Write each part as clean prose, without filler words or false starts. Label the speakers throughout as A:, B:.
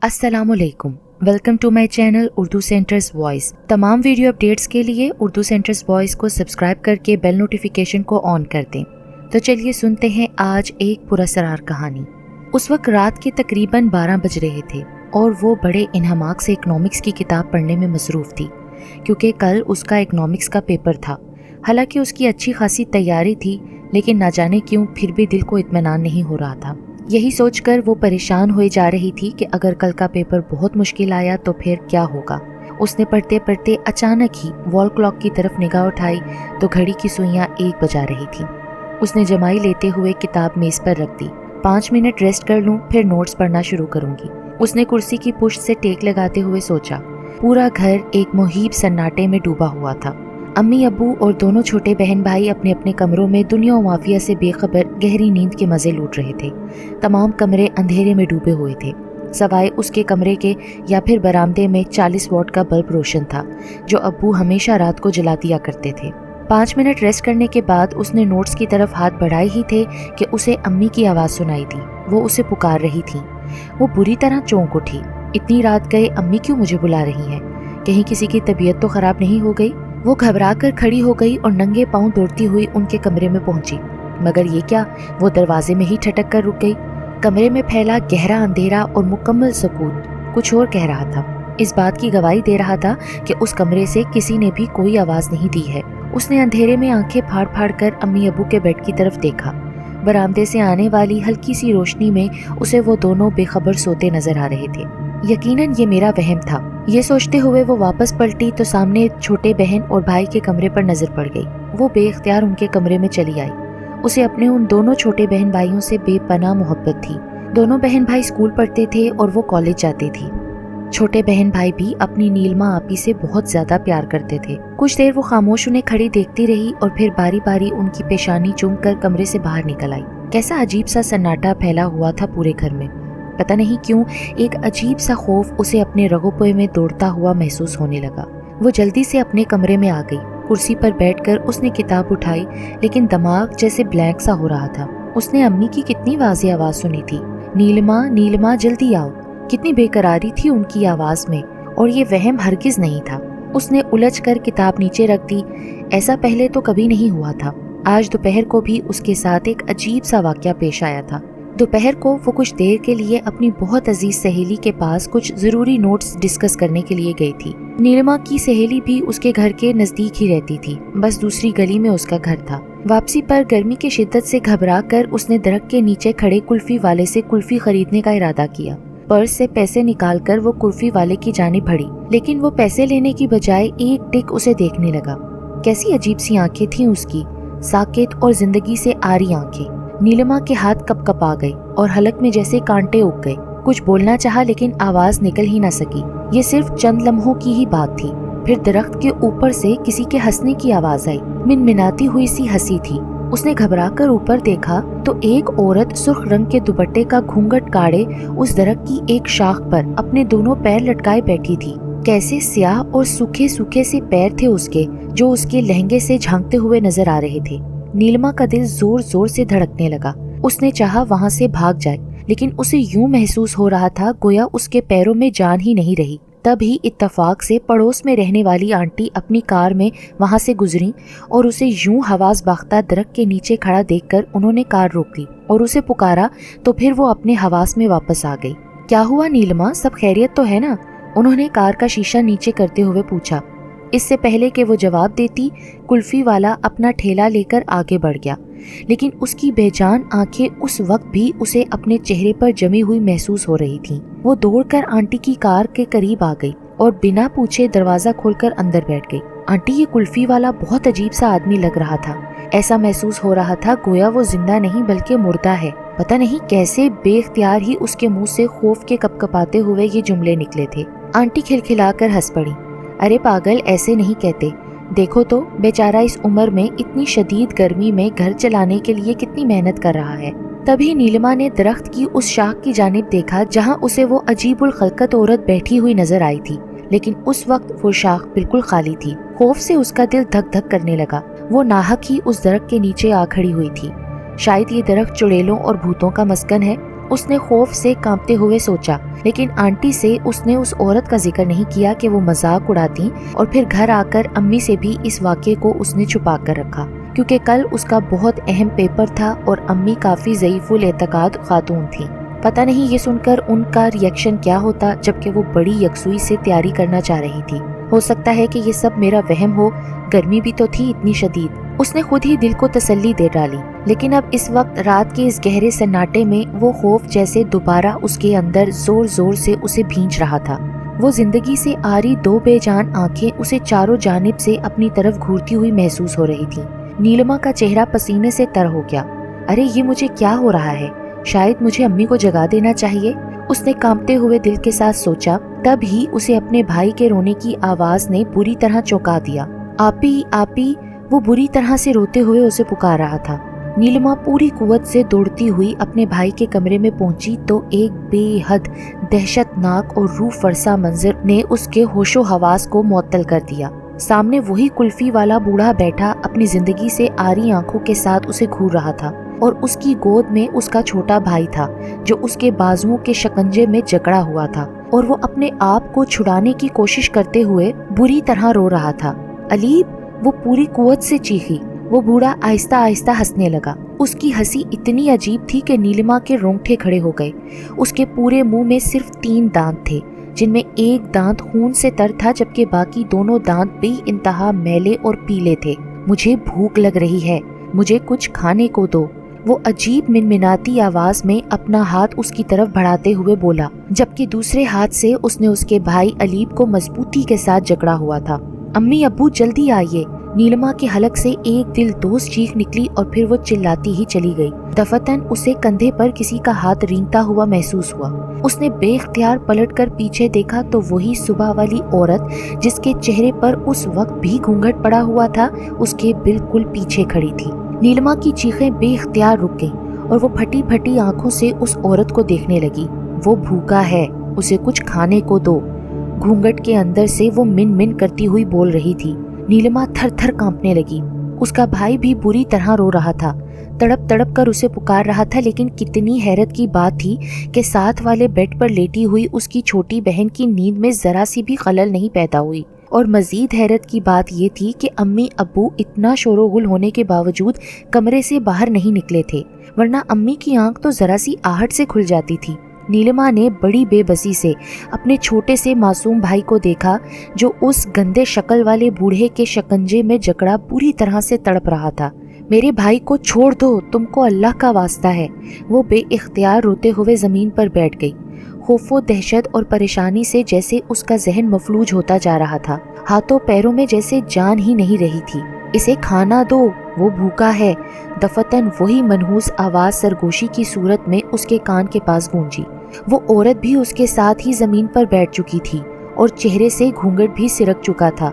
A: अस्सलाम वालेकुम, welcome to my channel Urdu centers voice. तमाम वीडियो अपडेट्स के लिए उर्दू सेंटर्स वॉइस को सब्सक्राइब करके बेल नोटिफिकेशन को ऑन कर दें। तो चलिए सुनते हैं आज एक पुरअसरार कहानी। उस वक्त रात के तकरीबन 12 बज रहे थे और वो बड़े इन्हमाक से इकनॉमिक्स की किताब पढ़ने में मसरूफ़ थी, क्योंकि कल उसका इकनॉमिक्स का पेपर था। हालांकि उसकी अच्छी खासी तैयारी थी, लेकिन ना जाने क्यों फिर भी दिल को इत्मीनान नहीं हो रहा था। यही सोचकर वो परेशान हुए जा रही थी कि अगर कल का पेपर बहुत मुश्किल आया तो फिर क्या होगा। उसने पढ़ते पढ़ते अचानक ही वॉल क्लॉक की तरफ निगाह उठाई तो घड़ी की सुइयां 1 बजा रही थी। उसने जमाई लेते हुए किताब मेज पर रख दी। 5 मिनट रेस्ट कर लूं, फिर नोट्स पढ़ना शुरू करूंगी। उसने कुर्सी की पुश्त से टेक लगाते हुए सोचा। पूरा घर एक मुहीब सन्नाटे में डूबा हुआ था। अम्मी अब्बू और दोनों छोटे बहन भाई अपने अपने कमरों में दुनिया और माफिया से बेखबर गहरी नींद के मजे लूट रहे थे। तमाम कमरे अंधेरे में डूबे हुए थे, सवाए उसके कमरे के या फिर बरामदे में 40 वॉट का बल्ब रोशन था, जो अब्बू हमेशा रात को जला दिया करते थे। 5 मिनट रेस्ट करने के बाद उसने नोट्स की तरफ हाथ बढ़ाए ही थे कि उसे अम्मी की आवाज़ सुनाई दी। वो उसे पुकार रही थी। वो बुरी तरह चौंक उठी। इतनी रात गए अम्मी क्यों मुझे बुला रही हैं? कहीं किसी की तबीयत तो खराब नहीं हो गई? वो घबरा कर खड़ी हो गई और नंगे पांव दौड़ती हुई उनके कमरे में पहुंची। मगर ये क्या, वो दरवाजे में ही ठटक कर रुक गई। कमरे में फैला गहरा अंधेरा और मुकम्मल सुकून कुछ और कह रहा था। इस बात की गवाही दे रहा था कि उस कमरे से किसी ने भी कोई आवाज नहीं दी है। उसने अंधेरे में आंखें फाड़ फाड़ कर अम्मी अब्बू के बेड की तरफ देखा। बरामदे से आने वाली हल्की सी रोशनी में उसे वो दोनों बेखबर सोते नजर आ रहे थे। यकीनन ये मेरा वहम था, ये सोचते हुए वो वापस पलटी तो सामने छोटे बहन और भाई के कमरे पर नजर पड़ गई। वो बेख्तियार उनके कमरे में चली आई। उसे अपने उन दोनों छोटे बहन भाइयों से बेपनाह मोहब्बत थी। दोनों बहन भाई स्कूल पढ़ते थे और वो कॉलेज जाती थी। छोटे बहन भाई भी अपनी नीलमा आपी से बहुत ज्यादा प्यार करते थे। कुछ देर वो खामोश उन्हें खड़ी देखती रही और फिर बारी बारी उनकी पेशानी चूम कर कमरे से बाहर निकल आई। कैसा अजीब सा सन्नाटा फैला हुआ था पूरे घर में। पता नहीं क्यों एक अजीब सा खौफ उसे अपने रगों में दौड़ता हुआ महसूस होने लगा। वो जल्दी से अपने कमरे में आ गई। कुर्सी पर बैठकर उसने किताब उठाई, लेकिन दिमाग जैसे ब्लैंक सा हो रहा था। उसने अम्मी की कितनी वाज़ेह आवाज सुनी थी, नीलमा नीलमा जल्दी आओ। कितनी बेकरारी थी उनकी आवाज में, और ये वहम हरगिज नहीं था। उसने उलझ कर किताब नीचे रख दी। ऐसा पहले तो कभी नहीं हुआ था। आज दोपहर को भी उसके साथ एक अजीब सा वाकया पेश आया था। दोपहर को वो कुछ देर के लिए अपनी बहुत अजीज सहेली के पास कुछ जरूरी नोट्स डिस्कस करने के लिए गई थी। नीलिमा की सहेली भी उसके घर के नजदीक ही रहती थी, बस दूसरी गली में उसका घर था। वापसी पर गर्मी की शिद्दत से घबरा कर उसने दरख्त के नीचे खड़े कुल्फी वाले से कुल्फी खरीदने का इरादा किया। पर्स से पैसे निकालकर वो कुल्फी वाले की जानिब बढ़ी, लेकिन वो पैसे लेने की बजाय एक टिक उसे देखने लगा। कैसी अजीब सी आंखें थीं उसकी, साकित और जिंदगी से आरी आंखें। नीलिमा के हाथ कप आ गए और हलक में जैसे कांटे उग गए। कुछ बोलना चाहा, लेकिन आवाज निकल ही ना सकी। ये सिर्फ चंद लम्हों की ही बात थी। फिर दरख्त के ऊपर से किसी के हंसने की आवाज आई। मिनमिनाती हुई सी हंसी थी। उसने घबरा कर ऊपर देखा तो एक औरत सुर्ख रंग के दुपट्टे का घूंघट काढ़े उस दरख्त की एक शाख पर अपने दोनों पैर लटकाए बैठी थी। कैसे स्याह और सूखे सूखे से पैर थे उसके, जो उसके लहंगे से झांकते हुए नजर आ रहे थे। नीलिमा का दिल जोर जोर से धड़कने लगा। उसने चाहा वहां से भाग जाए, लेकिन उसे यूं महसूस हो रहा था गोया उसके पैरों में जान ही नहीं रही। तभी इत्तफाक से पड़ोस में रहने वाली आंटी अपनी कार में वहां से गुजरी और उसे यूं हवास बाख्ता दरख्त के नीचे खड़ा देखकर उन्होंने कार रोक ली और उसे पुकारा। तो फिर वो अपने हवास में वापस आ गई। क्या हुआ नीलिमा, सब खैरियत तो है ना? उन्होंने कार का शीशा नीचे करते हुए पूछा। इससे पहले कि वो जवाब देती, कुल्फी वाला अपना ठेला लेकर आगे बढ़ गया, लेकिन उसकी बेजान आंखें उस वक्त भी उसे अपने चेहरे पर जमी हुई महसूस हो रही थीं। वो दौड़कर आंटी की कार के करीब आ गई और बिना पूछे दरवाजा खोलकर अंदर बैठ गई। आंटी, ये कुल्फी वाला बहुत अजीब सा आदमी लग रहा था। ऐसा महसूस हो रहा था गोया वो जिंदा नहीं बल्कि मुर्दा है। पता नहीं कैसे बेख्तियार ही उसके मुंह से खौफ के कपकपाते हुए ये जुमले निकले थे। आंटी खिलखिलाकर हंस पड़ी। अरे पागल, ऐसे नहीं कहते। देखो तो बेचारा इस उम्र में इतनी शदीद गर्मी में घर चलाने के लिए कितनी मेहनत कर रहा है। तभी नीलिमा ने दरख्त की उस शाख की जानिब देखा जहां उसे वो अजीबुल खलकत औरत बैठी हुई नजर आई थी, लेकिन उस वक्त वो शाख बिल्कुल खाली थी। खौफ से उसका दिल धक धक करने लगा। वो नाहक ही उस दरख्त के नीचे आ खड़ी हुई थी। शायद ये दरख्त चुड़ैलों और भूतों का मस्कन है। उसने खौफ से कांपते हुए सोचा, लेकिन आंटी से उसने उस औरत का जिक्र नहीं किया कि वो मजाक उड़ाती, और फिर घर आकर अम्मी से भी इस वाक़े को उसने छुपा कर रखा, क्योंकि कल उसका बहुत अहम पेपर था और अम्मी काफी ज़ईफुल एतकाद खातून थी। पता नहीं ये सुनकर उनका रिएक्शन क्या होता, जबकि वो बड़ी यकसुई से तैयारी करना चाह रही थी। हो सकता है कि ये सब मेरा वहम हो, गर्मी भी तो थी इतनी शदीद। उसने खुद ही दिल को तसल्ली दे डाली, लेकिन अब इस वक्त रात के इस गहरे सन्नाटे में वो खौफ जैसे दोबारा उसके अंदर जोर जोर से उसे भींच रहा था। वो जिंदगी से आ रही दो बेजान आंखें उसे चारों जानिब से अपनी तरफ घूरती हुई महसूस हो रही थी। नीलिमा का चेहरा पसीने से तर हो गया। अरे ये मुझे क्या हो रहा है? शायद मुझे अम्मी को जगा देना चाहिए, उसने कांपते हुए दिल के साथ सोचा। तब ही उसे अपने भाई के रोने की आवाज ने बुरी तरह चौंका दिया। आपी आपी, वो बुरी तरह से रोते हुए उसे पुकार रहा था। नीलिमा पूरी कुव्वत से दौड़ती हुई अपने भाई के कमरे में पहुंची तो एक बेहद दहशतनाक और रूह फरसा मंजर ने उसके होशो हवास को मुअत्तल कर दिया। सामने वही कुल्फी वाला बूढ़ा बैठा अपनी जिंदगी से आरी आंखों के साथ उसे घूर रहा था, और उसकी गोद में उसका छोटा भाई था जो उसके बाजुओं के शिकंजे में जकड़ा हुआ था, और वो अपने आप को छुड़ाने की कोशिश करते हुए बुरी तरह रो रहा था। अलीब, वो पूरी कुव्वत से चीखी। वो बूढ़ा आहिस्ता आहिस्ता हंसने लगा। उसकी हंसी इतनी अजीब थी कि नीलिमा के रोंगटे खड़े हो गए। उसके पूरे मुंह में सिर्फ 3 दांत थे, जिनमें एक दांत खून से तर था, जबकि बाकी दोनों दांत बेइंतहा मैले और पीले थे। मुझे भूख लग रही है, मुझे कुछ खाने को दो, वो अजीब मिनमिनाती आवाज में अपना हाथ उसकी तरफ बढ़ाते हुए बोला, जबकि दूसरे हाथ से उसने उसके भाई अलीब को मजबूती के साथ जकड़ा हुआ था। अम्मी अब्बू जल्दी आइए। नीलिमा के हलक से एक दिल दोस्त चीख निकली और फिर वो चिल्लाती ही चली गई। दफतन उसे कंधे पर किसी का हाथ रेंगता हुआ महसूस हुआ। उसने बेख्तियार पलटकर पीछे देखा तो वही सुबह वाली औरत जिसके चेहरे पर उस वक्त भी घूंघट पड़ा हुआ था, उसके बिल्कुल पीछे खड़ी थी। नीलिमा की चीखें बेख्तियार रुक गईं और वो फटी फटी आंखों से उस औरत को देखने लगी। वो भूखा है, उसे कुछ खाने को दो। घूंघट के अंदर से वो मिन मिन करती हुई बोल रही थी। नीलिमा थर थर कांपने लगी। उसका भाई भी बुरी तरह रो रहा था, तड़प तड़प कर उसे पुकार रहा था, लेकिन कितनी हैरत की बात थी कि साथ वाले बेड पर लेटी हुई उसकी छोटी बहन की नींद में जरा सी भी खलल नहीं पैदा हुई। और मजीद हैरत की बात ये थी कि अम्मी अब्बू इतना शोरोगुल होने के बावजूद कमरे से बाहर नहीं निकले थे, वरना अम्मी की आंख तो जरा सी आहट से खुल जाती थी। नीलिमा ने बड़ी बेबसी से अपने छोटे से मासूम भाई को देखा जो उस गंदे शक्ल वाले बूढ़े के शिकंजे में जकड़ा बुरी तरह से तड़प रहा था। मेरे भाई को छोड़ दो, तुमको अल्लाह का वास्ता है। वो बेइख्तियार रोते हुए जमीन पर बैठ गई। खौफो दहशत और परेशानी से जैसे उसका जहन मफलूज होता जा रहा था। हाथों पैरों में जैसे जान ही नहीं रही थी। इसे खाना दो, वो भूखा है। दफतन वही मनहूस आवाज सरगोशी की सूरत में उसके कान के पास गूंजी। वो औरत भी उसके साथ ही जमीन पर बैठ चुकी थी और चेहरे से घूंघट भी सिरक चुका था।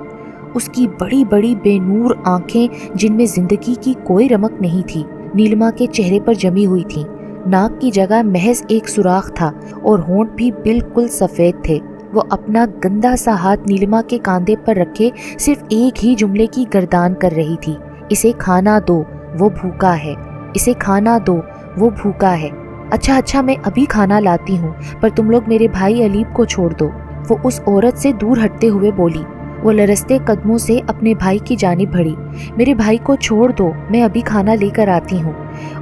A: उसकी बड़ी बड़ी बेनूर आंखें जिनमें जिंदगी की कोई रमक नहीं थी, नीलिमा के चेहरे पर जमी हुई थी। नाक की जगह महज एक सुराख था और होंठ भी बिल्कुल सफेद थे। वो अपना गंदा सा हाथ नीलिमा के कांधे पर रखे सिर्फ एक ही जुमले की गर्दान कर रही थी, इसे खाना दो, वो भूखा है। इसे खाना दो, वो भूखा है। अच्छा अच्छा, मैं अभी खाना लाती हूँ, पर तुम लोग मेरे भाई अलीब को छोड़ दो, वो उस औरत से दूर हटते हुए बोली। वो लरसते कदमों से अपने भाई की जानिब बढ़ी। मेरे भाई को छोड़ दो, मैं अभी खाना लेकर आती हूँ।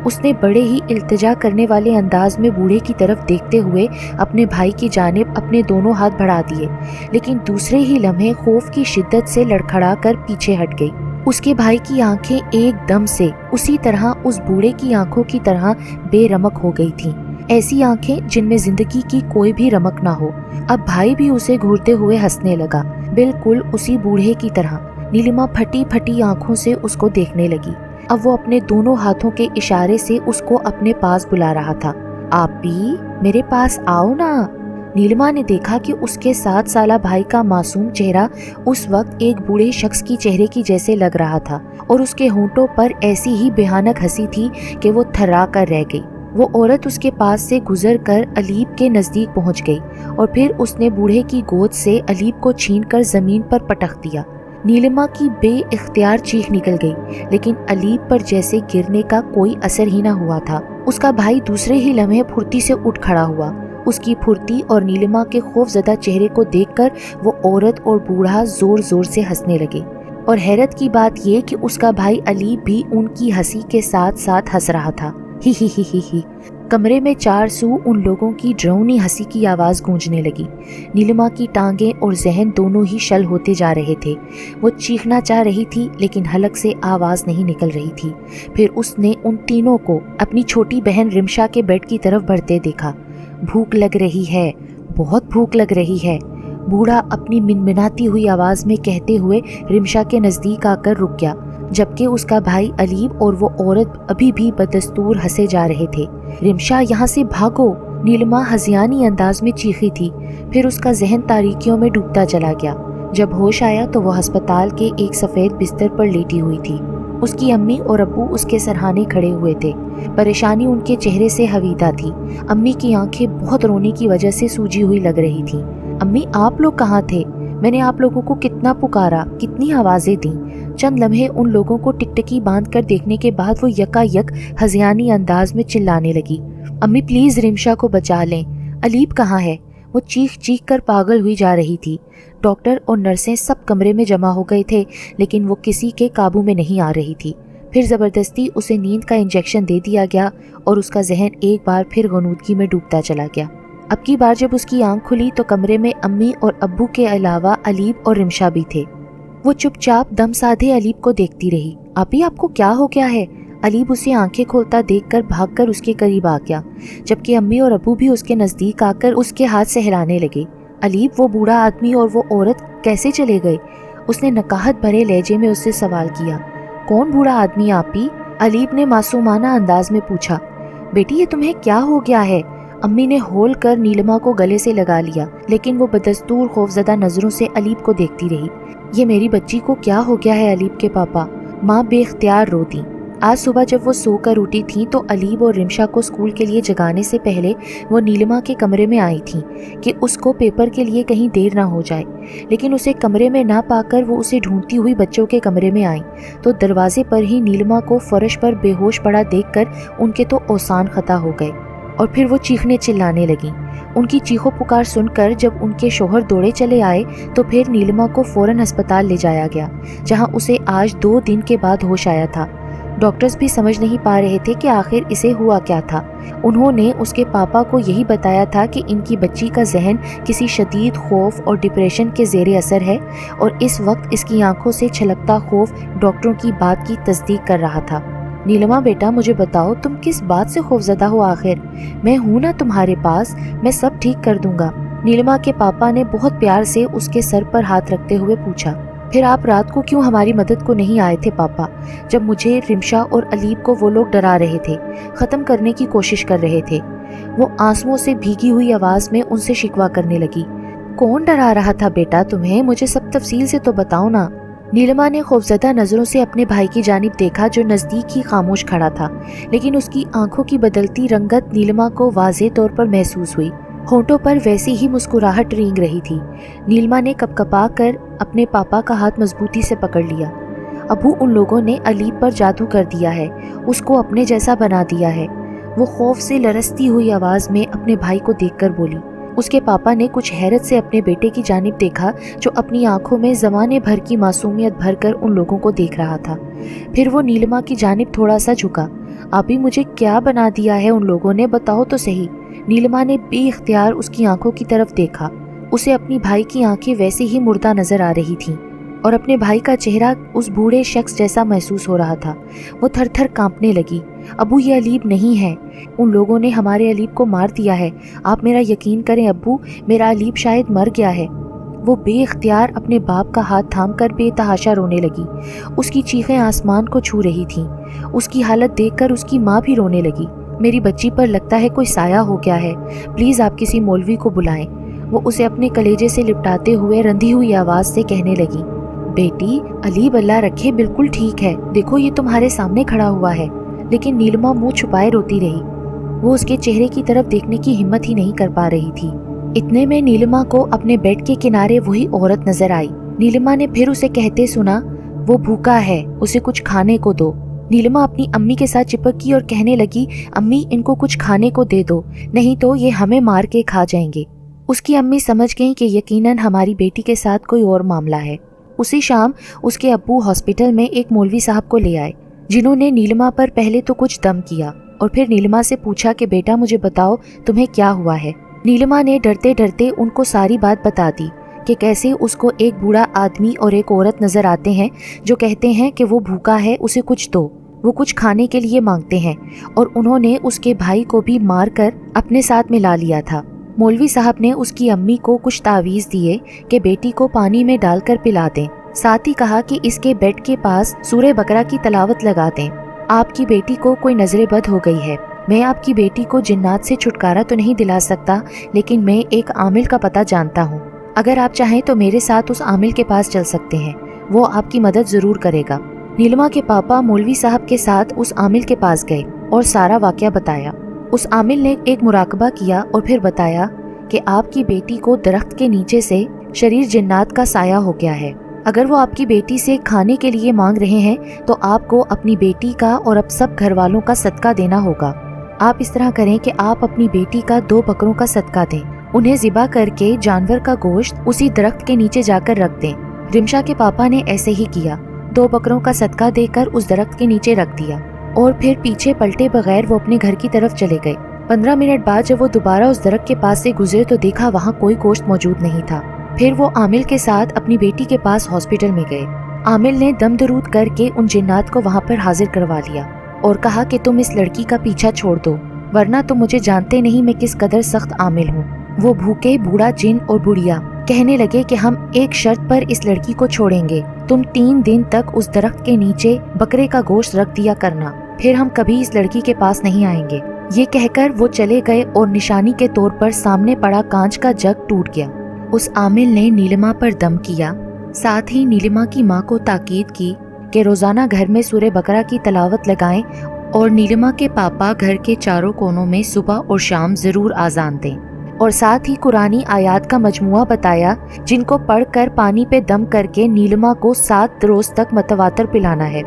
A: उसने बड़े ही इल्तिजा करने वाले अंदाज में बूढ़े की तरफ देखते हुए अपने भाई की जानिब अपने दोनों हाथ बढ़ा दिए, लेकिन दूसरे ही लम्हे खौफ की शिद्दत से लड़खड़ा कर पीछे हट गई। उसके भाई की आंखें एकदम से उसी तरह उस बूढ़े की आंखों की तरह बेरमक हो गई थीं। ऐसी आंखें जिनमें जिंदगी की कोई भी रमक ना हो। अब भाई भी उसे घूरते हुए हंसने लगा, बिल्कुल उसी बूढ़े की तरह। नीलिमा फटी फटी आंखों से उसको देखने लगी। अब वो अपने दोनों हाथों के इशारे से उसको अपने पास बुला रहा था। आप भी मेरे पास आओ ना। नीलिमा ने देखा कि उसके 7 साला भाई का मासूम चेहरा उस वक्त एक बूढ़े शख्स की चेहरे की जैसे लग रहा था, और उसके होंठों पर ऐसी ही भयानक हंसी थी कि वो थर्रा कर रह गई। वो औरत उसके पास से गुजर कर अलीब के नजदीक पहुंच गई और फिर उसने बूढ़े की गोद से अलीब को छीनकर जमीन पर पटक दिया। नीलिमा की बेइख्तियार चीख निकल गई, लेकिन अलीब पर जैसे गिरने का कोई असर ही न हुआ था। उसका भाई दूसरे ही लम्हे फुर्ती से उठ खड़ा हुआ। उसकी फुर्ती और नीलिमा के खौफजदा चेहरे को देखकर वो औरत और बूढ़ा जोर जोर से हंसने लगे। और हैरत की बात ये कि उसका भाई अलीब भी उनकी हंसी के साथ साथ हंस रहा था। ही ही ही ही ही। कमरे में चार सू उन लोगों की ड्रोनी हंसी की आवाज़ गूंजने लगी। नीलिमा की टांगें और जहन दोनों ही शल होते जा रहे थे। वो चीखना चाह रही थी, लेकिन हलक से आवाज़ नहीं निकल रही थी। फिर उसने उन तीनों को अपनी छोटी बहन रिमशा के बेड की तरफ बढ़ते देखा। भूख लग रही है, बहुत भूख लग रही है, बूढ़ा अपनी मिनमिनाती हुई आवाज़ में कहते हुए रिमशा के नज़दीक आकर रुक गया, जबकि उसका भाई अलीब और वो औरत अभी भी बदस्तूर हंसे जा रहे थे। रिमशा, यहाँ से भागो, नीलिमा हज़ियानी अंदाज में चीखी थी। फिर उसका जहन तारीकियों में डूबता चला गया। जब होश आया तो वो अस्पताल के एक सफ़ेद बिस्तर पर लेटी हुई थी। उसकी अम्मी और अब्बू उसके सरहाने खड़े हुए थे। परेशानी उनके चेहरे से हवीदा थी। अम्मी की आंखें बहुत रोने की वजह से सूजी हुई लग रही थीं। अम्मी, आप लोग कहाँ थे? मैंने आप लोगों को कितना पुकारा, कितनी आवाज़ें दी। चंद लम्हे उन लोगों को टिकटिकी बांध कर देखने के बाद वो यकायक हज़ियानी अंदाज में चिल्लाने लगी, अम्मी प्लीज़ रिमशा को बचा लें, अलीब कहाँ है? वो चीख चीख कर पागल हुई जा रही थी। डॉक्टर और नर्सें सब कमरे में जमा हो गए थे, लेकिन वो किसी के काबू में नहीं आ रही थी। फिर ज़बरदस्ती उसे नींद का इंजेक्शन दे दिया गया और उसका जहन एक बार फिर गनूदगी में डूबता चला गया। अब की बार जब उसकी आंख खुली तो कमरे में अम्मी और अब्बू के अलावा अलीब और रिमशा भी थे। वो चुपचाप दम साधे अलीब को देखती रही। आपी, आपको क्या हो गया है? अलीब उसे आंखें खोलता देखकर भागकर उसके करीब आ गया, जबकि अम्मी और अब्बू भी उसके नज़दीक आकर उसके हाथ सहलाने लगे। अलीब, वो बूढ़ा आदमी और वो औरत कैसे चले गए? उसने नकाहत भरे लहजे में उससे सवाल किया। कौन बूढ़ा आदमी आपी? अलीब ने मासूमाना अंदाज में पूछा। बेटी, ये तुम्हें क्या हो गया है? अम्मी ने होल कर नीलिमा को गले से लगा लिया, लेकिन वो बदस्तूर खौफजदा नजरों से अलीब को देखती रही। ये मेरी बच्ची को क्या हो गया है अलीब के पापा? माँ बेख्तियार रो दी। आज सुबह जब वो सोकर उठी थी तो अलीब और रिमशा को स्कूल के लिए जगाने से पहले वो नीलिमा के कमरे में आई थी कि उसको पेपर के लिए कहीं देर ना हो जाए, लेकिन उसे कमरे में ना पाकर वो उसे ढूंढती हुई बच्चों के कमरे में आई तो दरवाजे पर ही नीलिमा को फर्श पर बेहोश पड़ा देखकर उनके तो औसान खता हो गए और फिर वो चीखने चिल्लाने लगी। उनकी चीखों पुकार सुनकर जब उनके शोहर दौड़े चले आए तो फिर नीलिमा को फौरन अस्पताल ले जाया गया, जहां उसे आज 2 दिन के बाद होश आया था। डॉक्टर्स भी समझ नहीं पा रहे थे कि आखिर इसे हुआ क्या था। उन्होंने उसके पापा को यही बताया था कि इनकी बच्ची का जहन किसी शदीद खौफ और डिप्रेशन के ज़ेरे असर है और इस वक्त इसकी आंखों से छलकता खौफ डॉक्टरों की बात की तस्दीक कर रहा था। नीलिमा बेटा, मुझे बताओ तुम किस बात से खौफजदा हो? आखिर मैं हूं ना तुम्हारे पास, मैं सब ठीक कर दूंगा। नीलिमा के पापा ने बहुत प्यार से उसके सर पर हाथ रखते हुए पूछा। फिर आप रात को क्यों हमारी मदद को नहीं आए थे पापा, जब मुझे, रिमशा और अलीब को वो लोग डरा रहे थे, ख़त्म करने की कोशिश कर रहे थे? वो आंसुओं से भीगी हुई आवाज़ में उनसे शिकवा करने लगी। कौन डरा रहा था बेटा तुम्हें? मुझे सब तफसील से तो बताओ ना। नीलिमा ने खौफजदा नज़रों से अपने भाई की जानिब देखा जो नज़दीक ही खामोश खड़ा था, लेकिन उसकी आंखों की बदलती रंगत नीलिमा को वाज़ेह तौर पर महसूस हुई। होंठों पर वैसी ही मुस्कुराहट रेंग रही थी। नीलिमा ने कपकपा कर अपने पापा का हाथ मजबूती से पकड़ लिया। अबू, उन लोगों ने अलीब पर जादू कर दिया है, उसको अपने जैसा बना दिया है, वो खौफ से लरसती हुई आवाज़ में अपने भाई को देखकर बोली। उसके पापा ने कुछ हैरत से अपने बेटे की जानिब देखा जो अपनी आंखों में ज़माने भर की मासूमियत भरकर उन लोगों को देख रहा था। फिर वो नीलिमा की जानिब थोड़ा सा झुका। अभी मुझे क्या बना दिया है उन लोगों ने, बताओ तो सही। नीलिमा ने बेइख्तियार उसकी आंखों की तरफ देखा। उसे अपनी भाई की आंखें वैसे ही मुर्दा नजर आ रही थीं और अपने भाई का चेहरा उस बूढ़े शख्स जैसा महसूस हो रहा था। वो थर थर कांपने लगी। अबू, ये अलीब नहीं है, उन लोगों ने हमारे अलीब को मार दिया है, आप मेरा यकीन करें अब्बू, मेरा अलीब शायद मर गया है। वो बेइख्तियार अपने बाप का हाथ थामकर बेतहाशा रोने लगी। उसकी चीखें आसमान को छू रही थीं। उसकी हालत देखकर उसकी माँ भी रोने लगी। मेरी बच्ची पर लगता है कोई साया हो गया है, प्लीज़ आप किसी मौलवी को बुलाएं। वो उसे अपने कलेजे से लिपटाते हुए रंधी हुई आवाज़ से कहने लगी। बेटी, अलीब अल्लाह रखे बिल्कुल ठीक है, देखो ये तुम्हारे सामने खड़ा हुआ है। लेकिन नीलिमा मुंह छुपाए रोती रही। वो उसके चेहरे की तरफ देखने की हिम्मत ही नहीं कर पा रही थी। इतने में नीलिमा को अपने बेड के किनारे वही औरत नजर आई नीलिमा ने फिर उसे कहते सुना, वो भूखा है, उसे कुछ खाने को दो। नीलिमा अपनी अम्मी के साथ चिपकी और कहने लगी, अम्मी इनको कुछ खाने को दे दो, नहीं तो ये हमें मार के खा जाएंगे। उसकी अम्मी समझ गईं कि यकीनन हमारी बेटी के साथ कोई और मामला है। उसी शाम उसके अब्बू हॉस्पिटल में एक मौलवी साहब को ले आए, जिन्होंने नीलिमा पर पहले तो कुछ दम किया और फिर नीलिमा से पूछा कि बेटा मुझे बताओ तुम्हें क्या हुआ है। नीलिमा ने डरते डरते उनको सारी बात बता दी कि कैसे उसको एक बूढ़ा आदमी और एक औरत नजर आते हैं जो कहते हैं कि वो भूखा है, उसे कुछ दो। वो कुछ खाने के लिए मांगते हैं और उन्होंने उसके भाई को भी मारकर अपने साथ मिला लिया था। मौलवी साहब ने उसकी अम्मी को कुछ तावीज़ दिए कि बेटी को पानी में डालकर पिला दें। साथ ही कहा कि इसके बेड के पास सूरह बकरा की तलावत लगा दें। आपकी बेटी को कोई नजर बद हो गई है। मैं आपकी बेटी को जिन्नात से छुटकारा तो नहीं दिला सकता, लेकिन मैं एक आमिल का पता जानता हूँ। अगर आप चाहें तो मेरे साथ उस आमिल के पास चल सकते हैं, वो आपकी मदद जरूर करेगा। नीलिमा के पापा मौलवी साहब के साथ उस आमिल के पास गए और सारा वाकया बताया। उस आमिल ने एक मुराकबा किया और फिर बताया कि आपकी बेटी को दरख्त के नीचे से शरीर जिन्नात का साया हो गया है। अगर वो आपकी बेटी से खाने के लिए मांग रहे हैं तो आपको अपनी बेटी का और अब सब घर वालों का सदका देना होगा। आप इस तरह करें कि आप अपनी बेटी का 2 बकरों का सदका दें। उन्हें ज़िबा करके जानवर का गोश्त उसी दरख्त के नीचे जाकर रख दें। रिमशा के पापा ने ऐसे ही किया। 2 बकरों का सदका देकर उस दरख्त के नीचे रख दिया और फिर पीछे पलटे बगैर वो अपने घर की तरफ चले गए। 15 मिनट बाद जब वो दोबारा उस दरख्त के पास से गुजरे तो देखा वहाँ कोई गोश्त मौजूद नहीं था। फिर वो आमिल के साथ अपनी बेटी के पास हॉस्पिटल में गए। आमिल ने दम दरूद करके उन जिन्नात को वहाँ पर हाजिर करवा लिया और कहा कि तुम इस लड़की का पीछा छोड़ दो, वरना तुम मुझे जानते नहीं मैं किस कदर सख्त आमिल हूँ। वो भूखे बूढ़ा जिन और बुढ़िया कहने लगे कि हम एक शर्त पर इस लड़की को छोड़ेंगे, तुम 3 दिन तक उस दरख्त के नीचे बकरे का गोश्त रख दिया करना, फिर हम कभी इस लड़की के पास नहीं आएंगे। ये कहकर वो चले गए और निशानी के तौर पर सामने पड़ा कांच का जग टूट गया। उस आमिल ने नीलिमा पर दम किया। साथ ही नीलिमा की माँ को ताकीद की कि रोजाना घर में सूरह बकरा की तलावत लगाएं और नीलिमा के पापा घर के चारों कोनों में सुबह और शाम जरूर आजान दें, और साथ ही कुरानी आयात का मजमुआ बताया जिनको पढ़कर पानी पे दम करके नीलिमा को 7 रोज तक मतवातर पिलाना है।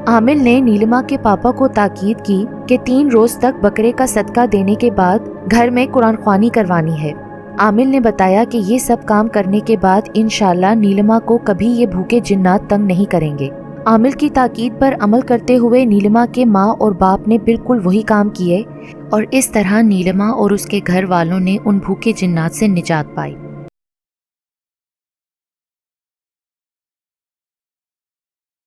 A: आमिल ने नीलिमा के पापा को ताकीद की कि 3 रोज तक बकरे का सदका देने के बाद घर में कुरान ख्वानी करवानी है। आमिल ने बताया कि ये सब काम करने के बाद इंशाल्लाह नीलिमा को कभी ये भूखे जिन्नात तंग नहीं करेंगे। आमिल की ताकीद पर अमल करते हुए नीलिमा के माँ और बाप ने बिल्कुल वही काम किए और इस तरह नीलिमा और उसके घर वालों ने उन भूखे जिन्नात से निजात पाई।